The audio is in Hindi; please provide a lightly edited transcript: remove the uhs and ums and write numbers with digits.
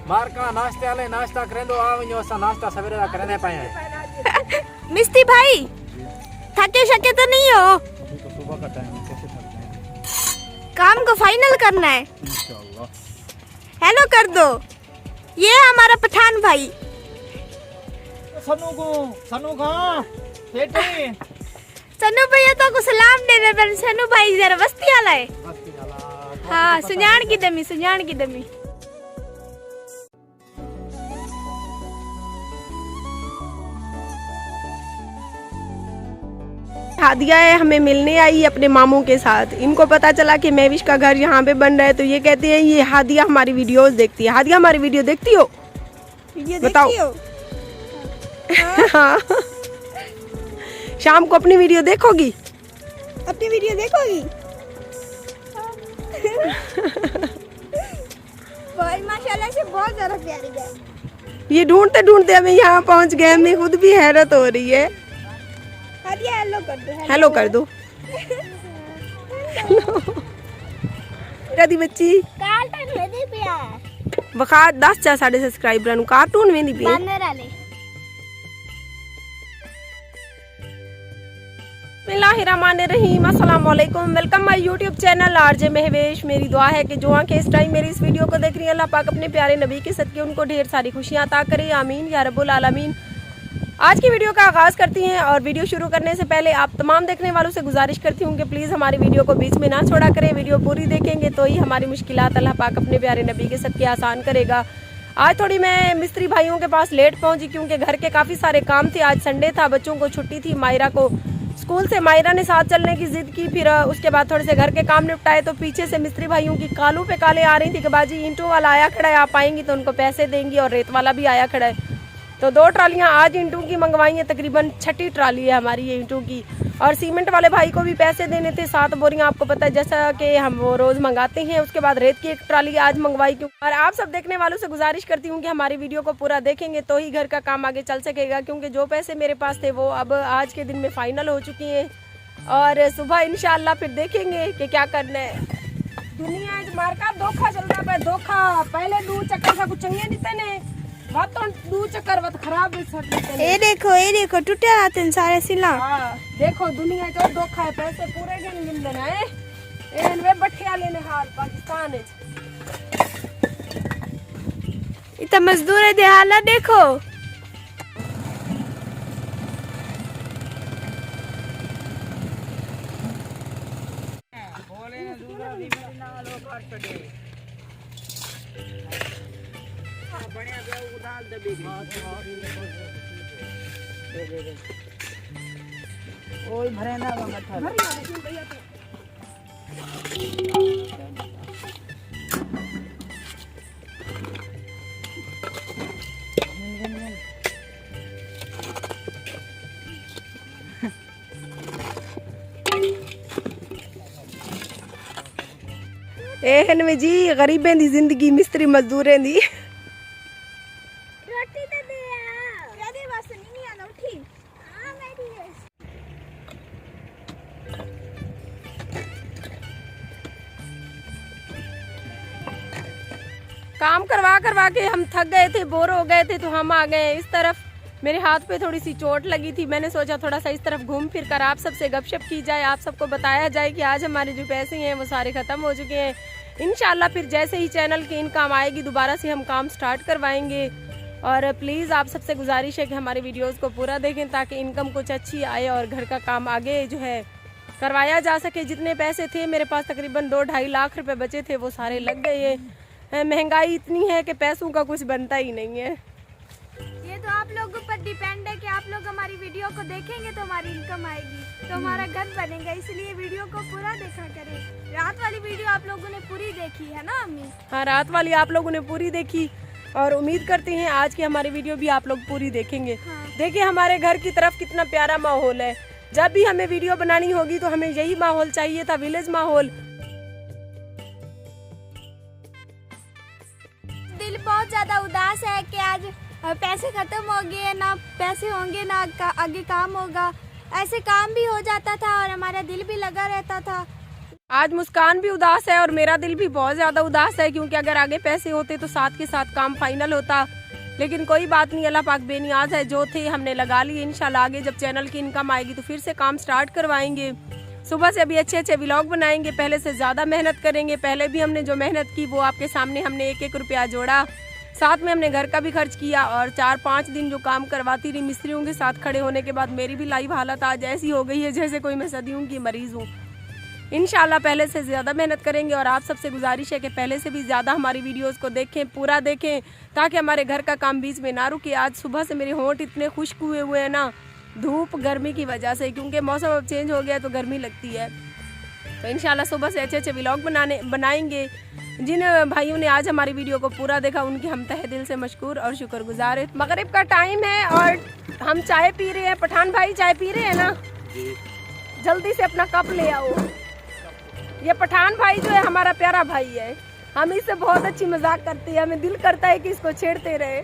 मार का नाश्ते वाले नाश्ता करें दो आ वञो असां नाश्ता सवेरे दा करने पाए हैं। मिस्त्री भाई थके शके तो नहीं हो? अभी तो सुबह का टाइम है, कैसे थक जाएंगे? काम को फाइनल करना है। इंशाल्लाह। हेलो कर दो। ये है हमारा पठान भाई। सनू कहाँ बेटे? सनू भैया तो को सलाम दे दे पर सनू भाई जरा बस्ती वाला है। हाँ सुजान की दमी। हादिया है हमें मिलने आई अपने मामू के साथ। इनको पता चला कि महविश का घर यहाँ पे बन रहा है तो ये कहते हैं ये हादिया हमारी वीडियोस देखती है। हादिया हमारी वीडियो देखती हो? बताओ। हाँ। शाम को अपनी वीडियो देखोगी? भाई माशाल्लाह से बहुत ज्यादा प्यारी है। ये ढूंढते ढूंढते हमें यहाँ पहुँच गए। हमें खुद भी हैरत हो रही है। हादिया हेलो कर दो। हेलो कर दो। राधी बच्ची कार्टून में दी पिया वखा 10 साढ़े सब्सक्राइबर कार्टून में नहीं पिया बानर वाले। बिस्मिल्लाहिर्रहमानिर्रहीम अस्सलाम वालेकुम। Welcome my YouTube channel RJ Mahwish. मेरी दुआ है कि जो आंखें इस टाइम मेरी इस वीडियो को देख रही हैं अल्लाह पाक अपने प्यारे नबी के सदके उनको ढेर सारी खुशियां अता करे, आमीन या रब्बुल आलमीन। आज की वीडियो का आगाज़ करती हैं और वीडियो शुरू करने से पहले आप तमाम देखने वालों से गुजारिश करती हूँ कि प्लीज़ हमारी वीडियो को बीच में ना छोड़ा करें। वीडियो पूरी देखेंगे तो ही हमारी मुश्किलात अल्लाह पाक अपने प्यारे नबी के सदके आसान करेगा। आज थोड़ी मैं मिस्त्री भाइयों के पास लेट पहुँची क्योंकि घर के काफ़ी सारे काम थे। आज संडे था, बच्चों को छुट्टी थी। मायरा को स्कूल से मायरा ने साथ चलने की जिद की। फिर उसके बाद थोड़े से घर के काम निपटाए तो पीछे से मिस्त्री भाइयों की कालू पे काले आ रही थी कि बाजी ईंटों वाला आया खड़ा है, आप आएंगी तो उनको पैसे देंगी, और रेत वाला भी आया खड़ा है। तो 2 ट्रालियां आज ईंटों की मंगवाई हैं। तकरीबन 6ठी ट्राली है हमारी ये ईंटों की। और सीमेंट वाले भाई को भी पैसे देने थे 7 बोरियां, आपको पता है जैसा कि हम वो रोज़ मंगाते हैं। उसके बाद रेत की 1 ट्राली आज मंगवाई क्यों। और आप सब देखने वालों से गुजारिश करती हूँ कि हमारी वीडियो को पूरा देखेंगे तो ही घर का काम आगे चल सकेगा, क्योंकि जो पैसे मेरे पास थे वो अब आज के दिन में फाइनल हो चुकी हैं और सुबह इंशाल्लाह फिर देखेंगे कि क्या करना है। दुनिया मार्का धोखा चल रहा है, धोखा। पहले 2 चक्कर सा कुछ चंगे देते ने, बात तो 2 चक्कर बात खराब है। ये देखो टूटे आते सारे सिला। हाँ देखो दुनिया जो धोखा है, पैसे पूरे गिन देना है। एन वे बठिया लेने हाल पाकिस्तान है। इतना मजदूर दे हालत देखो। ओए भरे ना एहन में जी गरीबें दी जिंदगी मिस्त्री मजदूरें दी। रोटी तो दे यार। यादी बस नहीं आना उठी। हां मेरी है। काम करवा के हम थक गए थे, बोर हो गए थे, तो हम आ गए इस तरफ। मेरे हाथ पे थोड़ी सी चोट लगी थी, मैंने सोचा थोड़ा सा इस तरफ घूम फिर कर आप सबसे गपशप की जाए, आप सबको बताया जाए कि आज हमारे जो पैसे हैं वो सारे ख़त्म हो चुके हैं। इंशाल्लाह फिर जैसे ही चैनल की इनकम आएगी दोबारा से हम काम स्टार्ट करवाएंगे। और प्लीज़ आप सबसे गुजारिश है कि हमारे वीडियोज़ को पूरा देखें ताकि इनकम कुछ अच्छी आए और घर का काम आगे जो है करवाया जा सके। जितने पैसे थे मेरे पास तकरीबन 2-2.5 लाख रुपए बचे थे वो सारे लग गए हैं। महंगाई इतनी है कि पैसों का कुछ बनता ही नहीं है। ये तो आप लोगों पर डिपेंड है कि आप लोग हमारी वीडियो को देखेंगे तो हमारी इनकम आएगी, तो हमारा घर बनेगा। इसलिए वीडियो को पूरा देखा करें। रात वाली वीडियो आप लोगों ने पूरी देखी है ना अम्मी? हाँ रात वाली आप लोगों ने पूरी देखी और उम्मीद करते हैं आज की हमारी वीडियो भी आप लोग पूरी देखेंगे। हाँ। देखिए हमारे घर की तरफ कितना प्यारा माहौल है। जब भी हमें वीडियो बनानी होगी तो हमें यही माहौल चाहिए था, विलेज माहौल। दिल बहुत ज्यादा उदास है कि आज पैसे खत्म हो गए, ना पैसे होंगे ना आगे काम होगा। ऐसे काम भी हो जाता था और हमारा दिल भी लगा रहता था। आज मुस्कान भी उदास है और मेरा दिल भी बहुत ज्यादा उदास है, क्योंकि अगर आगे पैसे होते तो साथ के साथ काम फाइनल होता। लेकिन कोई बात नहीं, अल्लाह पाक बेनियाज है, जो थे हमने लगा लिए। इंशाल्लाह आगे जब चैनल की इनकम आएगी तो फिर से काम स्टार्ट करवाएंगे। सुबह से अभी अच्छे अच्छे व्लॉग बनाएंगे, पहले से ज़्यादा मेहनत करेंगे। पहले भी हमने जो मेहनत की वो आपके सामने हमने एक एक रुपया जोड़ा, साथ में हमने घर का भी खर्च किया। और 4-5 दिन जो काम करवाती रही मिस्त्रियों के साथ खड़े होने के बाद मेरी भी लाइव हालत आज ऐसी हो गई है जैसे कोई मैं सदियों की मरीज हूँ। इंशाल्लाह पहले से ज़्यादा मेहनत करेंगे और आप सबसे गुजारिश है कि पहले से भी ज़्यादा हमारी वीडियोस को देखें, पूरा देखें, ताकि हमारे घर का काम बीच में ना रुके। आज सुबह से मेरे होंठ इतने खुश्क हुए हैं ना, धूप गर्मी की वजह से, क्योंकि मौसम अब चेंज हो गया तो गर्मी लगती है। तो इंशाल्लाह सुबह से अच्छे अच्छे व्लॉग बनाएंगे। जिन भाइयों ने आज हमारी वीडियो को पूरा देखा उनकी हम तहे दिल से मशकूर और शुक्रगुजार है। मगरिब का टाइम है और हम चाय पी रहे हैं। पठान भाई चाय पी रहे हैं ना? जल्दी से अपना कप ले आओ। ये पठान भाई जो है हमारा प्यारा भाई है, हम इससे बहुत अच्छी मजाक करते हैं, हमें दिल करता है कि इसको छेड़ते रहे।